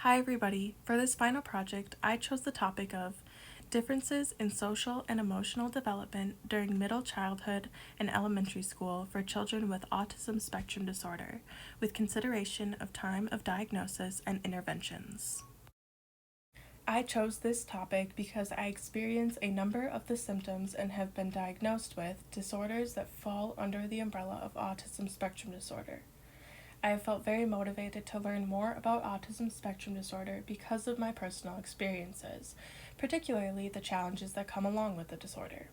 Hi everybody! For this final project, I chose the topic of differences in social and emotional development during middle childhood and elementary school for children with autism spectrum disorder, with consideration of time of diagnosis and interventions. I chose this topic because I experience a number of the symptoms and have been diagnosed with disorders that fall under the umbrella of autism spectrum disorder. I have felt very motivated to learn more about autism spectrum disorder because of my personal experiences, particularly the challenges that come along with the disorder.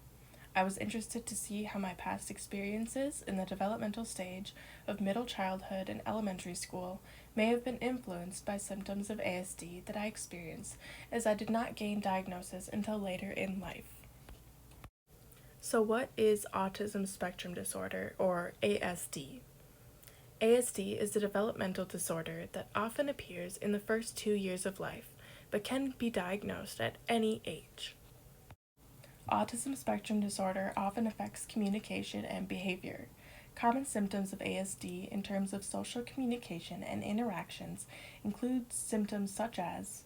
I was interested to see how my past experiences in the developmental stage of middle childhood and elementary school may have been influenced by symptoms of ASD that I experienced, as I did not gain diagnosis until later in life. So what is autism spectrum disorder, or ASD? ASD is a developmental disorder that often appears in the first 2 years of life, but can be diagnosed at any age. Autism spectrum disorder often affects communication and behavior. Common symptoms of ASD in terms of social communication and interactions include symptoms such as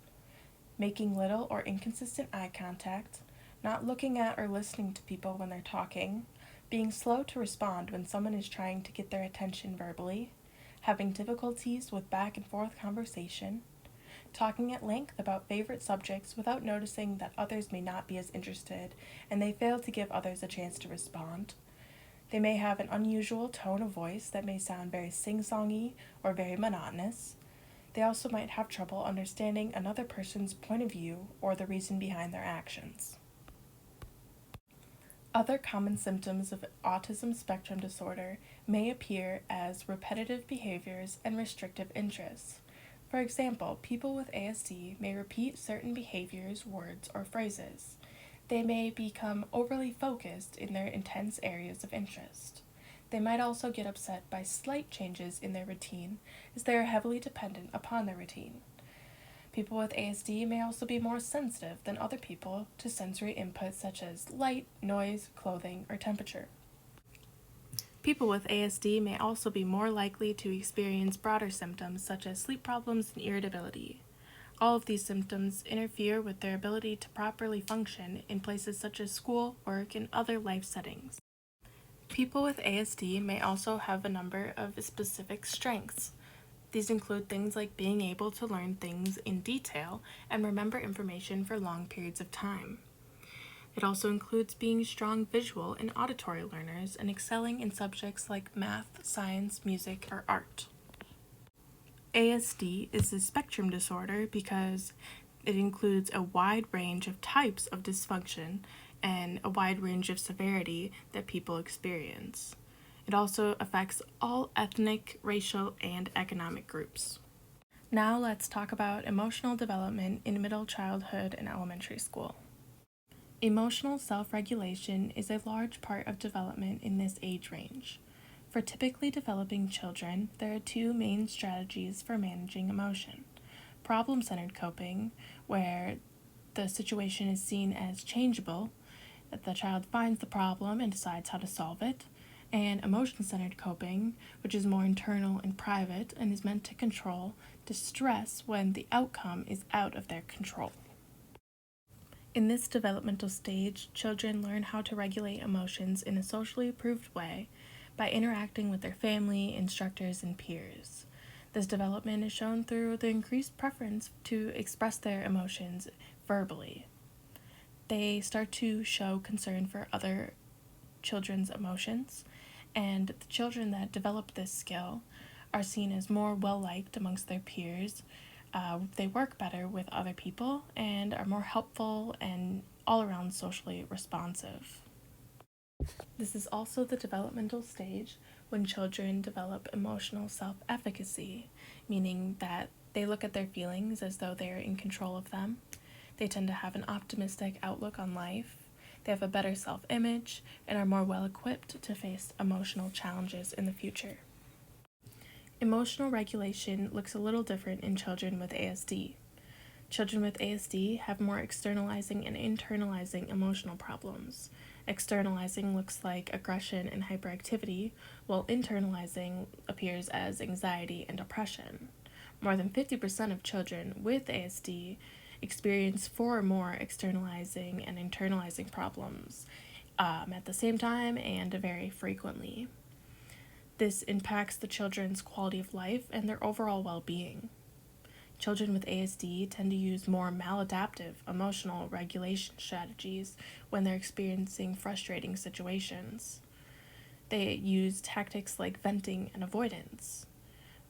making little or inconsistent eye contact, not looking at or listening to people when they're talking, being slow to respond when someone is trying to get their attention verbally, having difficulties with back and forth conversation, talking at length about favorite subjects without noticing that others may not be as interested and they fail to give others a chance to respond. They may have an unusual tone of voice that may sound very sing-songy or very monotonous. They also might have trouble understanding another person's point of view or the reason behind their actions. Other common symptoms of autism spectrum disorder may appear as repetitive behaviors and restrictive interests. For example, people with ASD may repeat certain behaviors, words, or phrases. They may become overly focused in their intense areas of interest. They might also get upset by slight changes in their routine, as they are heavily dependent upon their routine. People with ASD may also be more sensitive than other people to sensory inputs such as light, noise, clothing, or temperature. People with ASD may also be more likely to experience broader symptoms such as sleep problems and irritability. All of these symptoms interfere with their ability to properly function in places such as school, work, and other life settings. People with ASD may also have a number of specific strengths. These include things like being able to learn things in detail and remember information for long periods of time. It also includes being strong visual and auditory learners and excelling in subjects like math, science, music, or art. ASD is a spectrum disorder because it includes a wide range of types of dysfunction and a wide range of severity that people experience. It also affects all ethnic, racial, and economic groups. Now let's talk about emotional development in middle childhood and elementary school. Emotional self-regulation is a large part of development in this age range. For typically developing children, there are two main strategies for managing emotion. Problem-centered coping, where the situation is seen as changeable, that the child finds the problem and decides how to solve it, and emotion-centered coping, which is more internal and private and is meant to control distress when the outcome is out of their control. In this developmental stage, children learn how to regulate emotions in a socially approved way by interacting with their family, instructors, and peers. This development is shown through the increased preference to express their emotions verbally. They start to show concern for other children's emotions, and the children that develop this skill are seen as more well-liked amongst their peers. They work better with other people and are more helpful and all-around socially responsive. This is also the developmental stage when children develop emotional self-efficacy, meaning that they look at their feelings as though they are in control of them. They tend to have an optimistic outlook on life. They have a better self-image and are more well-equipped to face emotional challenges in the future. Emotional regulation looks a little different in children with ASD. Children with ASD have more externalizing and internalizing emotional problems. Externalizing looks like aggression and hyperactivity, while internalizing appears as anxiety and depression. More than 50% of children with ASD experience 4 or more externalizing and internalizing problems at the same time and very frequently. This impacts the children's quality of life and their overall well-being. Children with ASD tend to use more maladaptive emotional regulation strategies when they're experiencing frustrating situations. They use tactics like venting and avoidance.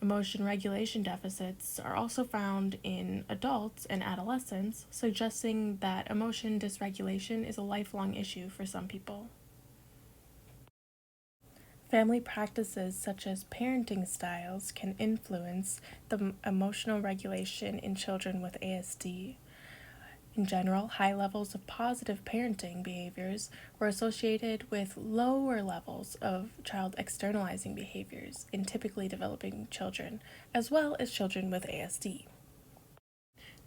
Emotion regulation deficits are also found in adults and adolescents, suggesting that emotion dysregulation is a lifelong issue for some people. Family practices such as parenting styles can influence the emotional regulation in children with ASD. In general, high levels of positive parenting behaviors were associated with lower levels of child externalizing behaviors in typically developing children, as well as children with ASD.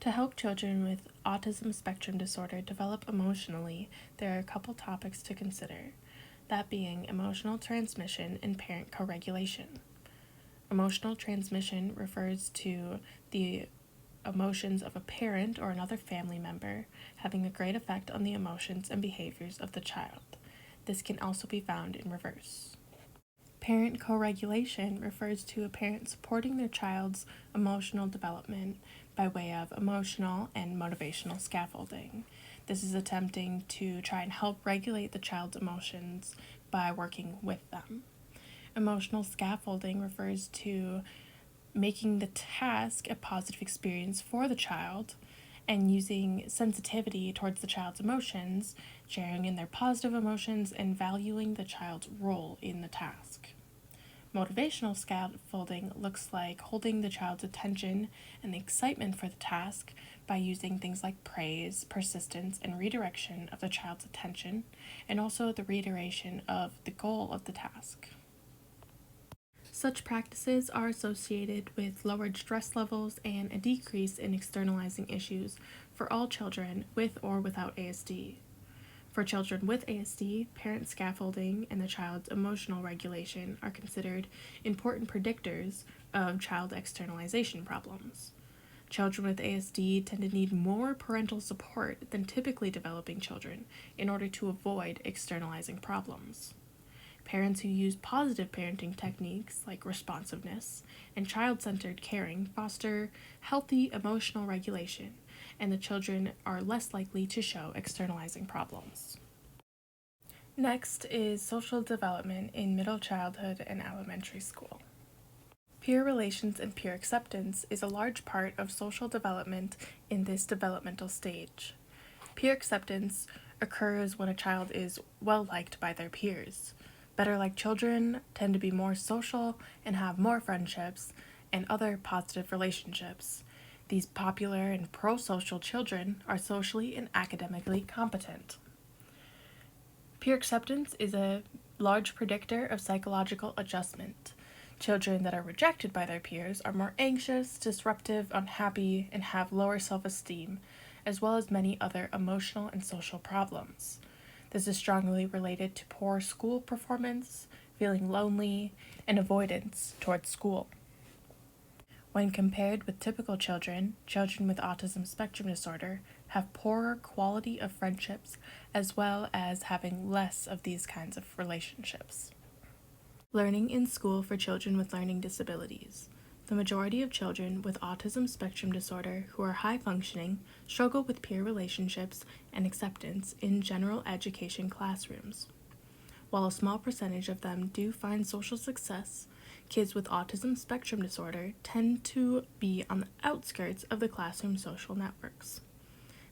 To help children with autism spectrum disorder develop emotionally, there are a couple topics to consider, that being emotional transmission and parent co-regulation. Emotional transmission refers to the emotions of a parent or another family member having a great effect on the emotions and behaviors of the child. This can also be found in reverse. Parent co-regulation refers to a parent supporting their child's emotional development by way of emotional and motivational scaffolding. This is attempting to try and help regulate the child's emotions by working with them. Emotional scaffolding refers to making the task a positive experience for the child and using sensitivity towards the child's emotions, sharing in their positive emotions, and valuing the child's role in the task. Motivational scaffolding looks like holding the child's attention and the excitement for the task by using things like praise, persistence, and redirection of the child's attention, and also the reiteration of the goal of the task. Such practices are associated with lowered stress levels and a decrease in externalizing issues for all children with or without ASD. For children with ASD, parent scaffolding and the child's emotional regulation are considered important predictors of child externalization problems. Children with ASD tend to need more parental support than typically developing children in order to avoid externalizing problems. Parents who use positive parenting techniques like responsiveness and child-centered caring foster healthy emotional regulation, and the children are less likely to show externalizing problems. Next is social development in middle childhood and elementary school. Peer relations and peer acceptance is a large part of social development in this developmental stage. Peer acceptance occurs when a child is well liked by their peers. Better-liked children tend to be more social and have more friendships and other positive relationships. These popular and pro-social children are socially and academically competent. Peer acceptance is a large predictor of psychological adjustment. Children that are rejected by their peers are more anxious, disruptive, unhappy, and have lower self-esteem, as well as many other emotional and social problems. This is strongly related to poor school performance, feeling lonely, and avoidance towards school. When compared with typical children, children with autism spectrum disorder have poorer quality of friendships as well as having less of these kinds of relationships. Learning in school for children with learning disabilities. The majority of children with autism spectrum disorder who are high functioning struggle with peer relationships and acceptance in general education classrooms. While a small percentage of them do find social success, kids with autism spectrum disorder tend to be on the outskirts of the classroom social networks.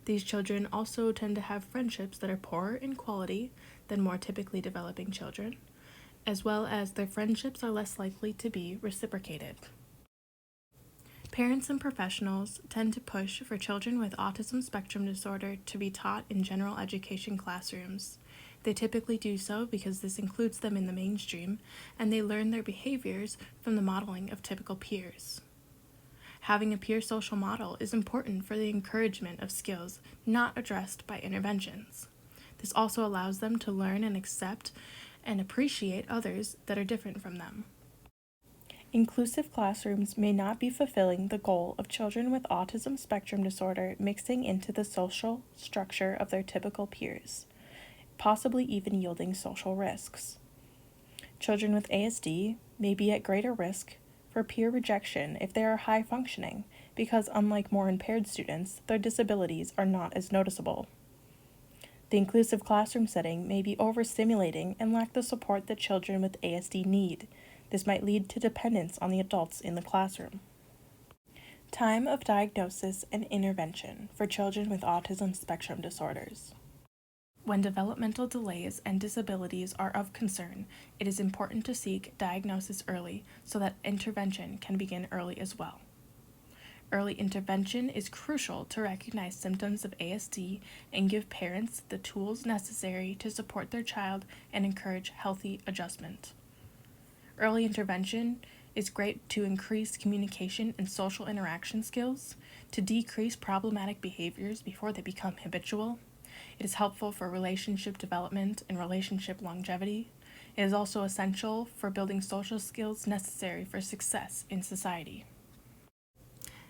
These children also tend to have friendships that are poorer in quality than more typically developing children, as well as their friendships are less likely to be reciprocated. Parents and professionals tend to push for children with autism spectrum disorder to be taught in general education classrooms. They typically do so because this includes them in the mainstream, and they learn their behaviors from the modeling of typical peers. Having a peer social model is important for the encouragement of skills not addressed by interventions. This also allows them to learn and accept and appreciate others that are different from them. Inclusive classrooms may not be fulfilling the goal of children with autism spectrum disorder mixing into the social structure of their typical peers, possibly even yielding social risks. Children with ASD may be at greater risk for peer rejection if they are high functioning, because unlike more impaired students, their disabilities are not as noticeable. The inclusive classroom setting may be overstimulating and lack the support that children with ASD need. This might lead to dependence on the adults in the classroom. Time of diagnosis and intervention for children with autism spectrum disorders. When developmental delays and disabilities are of concern, it is important to seek diagnosis early so that intervention can begin early as well. Early intervention is crucial to recognize symptoms of ASD and give parents the tools necessary to support their child and encourage healthy adjustment. Early intervention is great to increase communication and social interaction skills, to decrease problematic behaviors before they become habitual. It is helpful for relationship development and relationship longevity. It is also essential for building social skills necessary for success in society.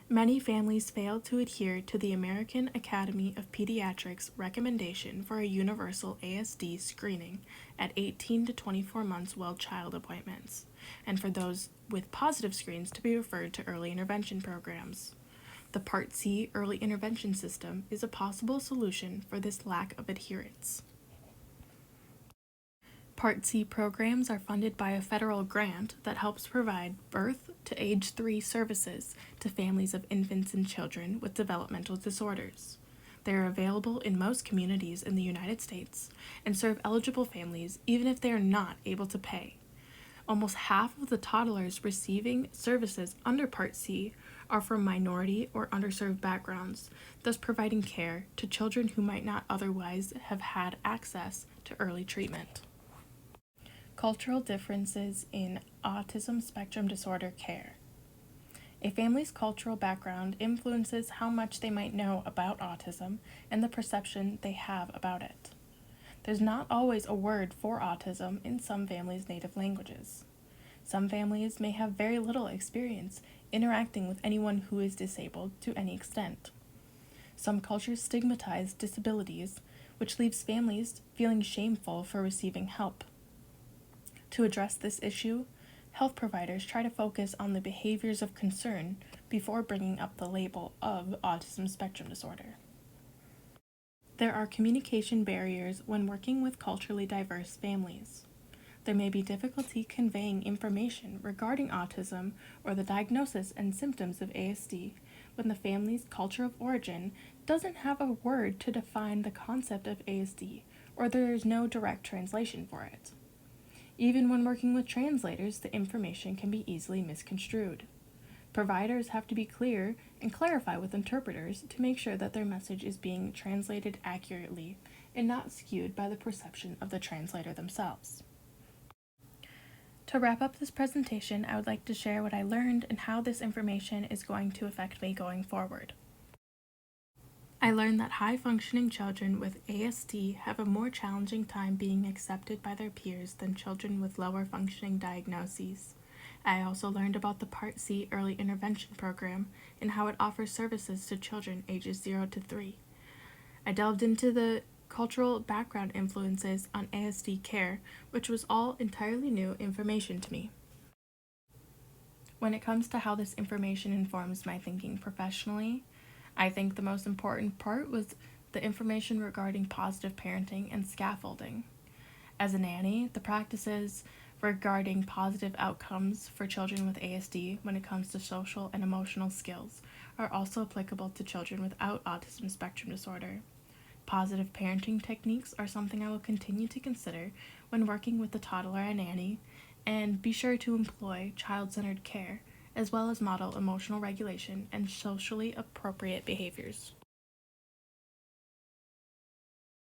Many families fail to adhere to the American Academy of Pediatrics recommendation for a universal ASD screening at 18 to 24 months well-child appointments, and for those with positive screens to be referred to early intervention programs. The Part C early intervention system is a possible solution for this lack of adherence. Part C programs are funded by a federal grant that helps provide birth to age 3 services to families of infants and children with developmental disorders. They are available in most communities in the United States and serve eligible families even if they are not able to pay. Almost half of the toddlers receiving services under Part C are from minority or underserved backgrounds, thus providing care to children who might not otherwise have had access to early treatment. Cultural differences in autism spectrum disorder care. A family's cultural background influences how much they might know about autism and the perception they have about it. There's not always a word for autism in some families' native languages. Some families may have very little experience interacting with anyone who is disabled to any extent. Some cultures stigmatize disabilities, which leaves families feeling shameful for receiving help. To address this issue, health providers try to focus on the behaviors of concern before bringing up the label of autism spectrum disorder. There are communication barriers when working with culturally diverse families. There may be difficulty conveying information regarding autism or the diagnosis and symptoms of ASD when the family's culture of origin doesn't have a word to define the concept of ASD, or there is no direct translation for it. Even when working with translators, the information can be easily misconstrued. Providers have to be clear and clarify with interpreters to make sure that their message is being translated accurately and not skewed by the perception of the translator themselves. To wrap up this presentation, I would like to share what I learned and how this information is going to affect me going forward. I learned that high-functioning children with ASD have a more challenging time being accepted by their peers than children with lower-functioning diagnoses. I also learned about the Part C Early Intervention Program and how it offers services to children ages 0 to 3. I delved into the cultural background influences on ASD care, which was all entirely new information to me. When it comes to how this information informs my thinking professionally, I think the most important part was the information regarding positive parenting and scaffolding. As a nanny, the practices regarding positive outcomes for children with ASD when it comes to social and emotional skills are also applicable to children without autism spectrum disorder. Positive parenting techniques are something I will continue to consider when working with the toddler and nanny, and be sure to employ child-centered care, as well as model emotional regulation and socially appropriate behaviors.